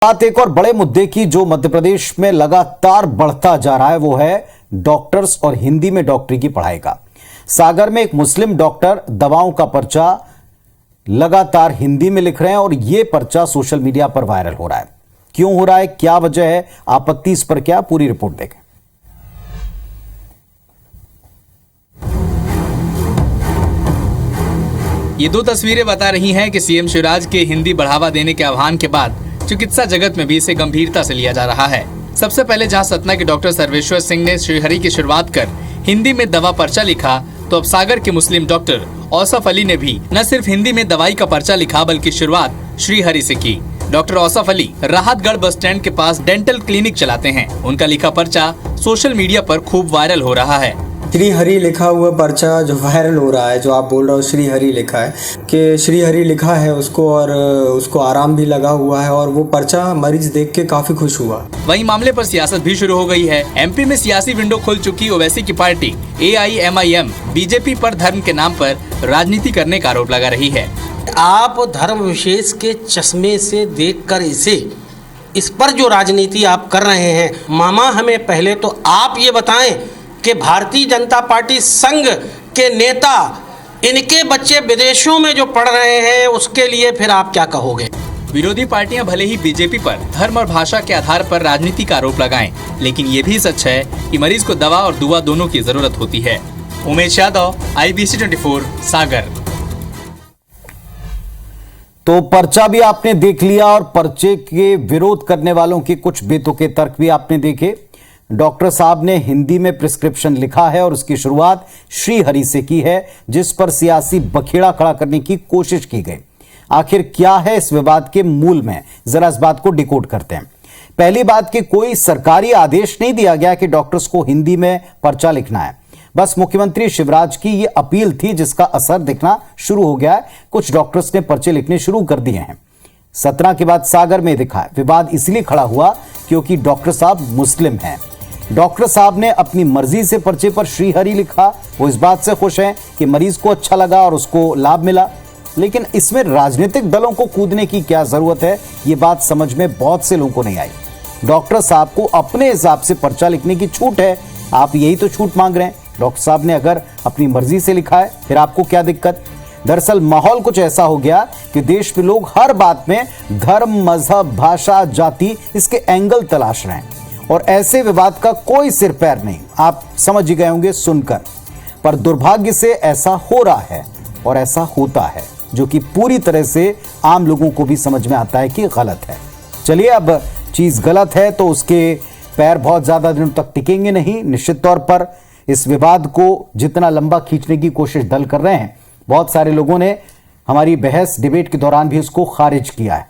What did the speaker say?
बात एक और बड़े मुद्दे की जो मध्य प्रदेश में लगातार बढ़ता जा रहा है वो है डॉक्टर्स और हिंदी में डॉक्टरी की पढ़ाई का। सागर में एक मुस्लिम डॉक्टर दवाओं का पर्चा लगातार हिंदी में लिख रहे हैं और यह पर्चा सोशल मीडिया पर वायरल हो रहा है। क्यों हो रहा है, क्या वजह है, आपत्ति इस पर क्या, पूरी रिपोर्ट देखें। ये दो तस्वीरें बता रही हैं कि सीएम शिवराज के हिंदी बढ़ावा देने के आह्वान के बाद चिकित्सा जगत में भी इसे गंभीरता से लिया जा रहा है। सबसे पहले जहां सतना के डॉक्टर सर्वेश्वर सिंह ने श्रीहरि की शुरुआत कर हिंदी में दवा पर्चा लिखा, तो अब सागर के मुस्लिम डॉक्टर औसफ अली ने भी न सिर्फ हिंदी में दवाई का पर्चा लिखा बल्कि शुरुआत श्रीहरि से की। Doctor Ausaf Ali Rahatgarh bus stand के पास डेंटल क्लिनिक चलाते हैं। उनका लिखा पर्चा सोशल मीडिया पर खूब वायरल हो रहा है। श्रीहरि लिखा हुआ पर्चा जो वायरल हो रहा है, जो आप बोल रहे हो श्रीहरि लिखा है कि श्रीहरि लिखा है उसको, और उसको आराम भी लगा हुआ है और वो पर्चा मरीज देख के काफी खुश हुआ। वहीं मामले पर सियासत भी शुरू हो गई है। एमपी में सियासी विंडो खुल चुकी ओवैसी की पार्टी AIMIM बीजेपी पर धर्म के नाम पर राजनीति करने का आरोप लगा रही है। आप धर्म विशेष के चश्मे से देखकर इस पर जो राजनीति आप कर रहे हैं, मामा हमें पहले तो आप ये बताएं कि भारतीय जनता पार्टी संघ के नेता, इनके बच्चे विदेशों में जो पढ़ रहे हैं उसके लिए फिर आप क्या कहोगे? विरोधी पार्टियां भले ही बीजेपी पर धर्म और भाषा के आधार पर राजनीति का आरोप लगाएं, लेकिन ये भी सच है कि मरीज को दवा और दुआ दोनों की जरूरत होती है। उमेश यादव, IBC 24, सागर। तो पर्चा भी आपने देख लिया और पर्चे के विरोध करने वालों के कुछ बेतुके तर्क भी आपने देखे। डॉक्टर साहब ने हिंदी में प्रिस्क्रिप्शन लिखा है और उसकी शुरुआत श्रीहरि से की है, जिस पर सियासी बखेड़ा खड़ा करने की कोशिश की गई। आखिर क्या है इस विवाद के मूल में, जरा इस बात को डिकोड करते हैं। पहली बात कि कोई सरकारी आदेश नहीं दिया गया कि डॉक्टर्स को हिंदी में पर्चा लिखना है। बस मुख्यमंत्री शिवराज की यह अपील थी जिसका असर दिखना शुरू हो गया है। कुछ डॉक्टर्स ने पर्चे लिखने शुरू कर दिए हैं। सतना के बाद सागर में दिखा है। विवाद इसलिए खड़ा हुआ क्योंकि डॉक्टर साहब मुस्लिम हैं। डॉक्टर साहब ने अपनी मर्जी से पर्चे पर श्रीहरि लिखा। वो इस बात से खुश हैं कि मरीज को अच्छा लगा और उसको लाभ मिला, लेकिन इसमें राजनीतिक दलों को कूदने की क्या जरूरत है, ये बात समझ में बहुत से लोगों को नहीं आई। डॉक्टर साहब को अपने हिसाब से पर्चा लिखने की छूट है। आप यही तो छूट मांग रहे हैं। डॉक्टर साहब ने अगर अपनी मर्जी से लिखा है, फिर आपको क्या दिक्कत? दरअसल माहौल कुछ ऐसा हो गया कि देश में लोग हर बात में धर्म, मजहब, भाषा, जाति, इसके एंगल तलाश रहे हैं और ऐसे विवाद का कोई सिर पैर नहीं। आप समझ ही गए होंगे सुनकर, पर दुर्भाग्य से ऐसा हो रहा है और ऐसा होता है, जो कि पूरी तरह से आम लोगों को भी समझ में आता है कि गलत है। चलिए, अब चीज गलत है तो उसके पैर बहुत ज्यादा दिनों तक टिकेंगे नहीं। निश्चित तौर पर इस विवाद को जितना लंबा खींचने की कोशिश दल कर रहे हैं, बहुत सारे लोगों ने हमारी बहस डिबेट के दौरान भी इसको खारिज किया है।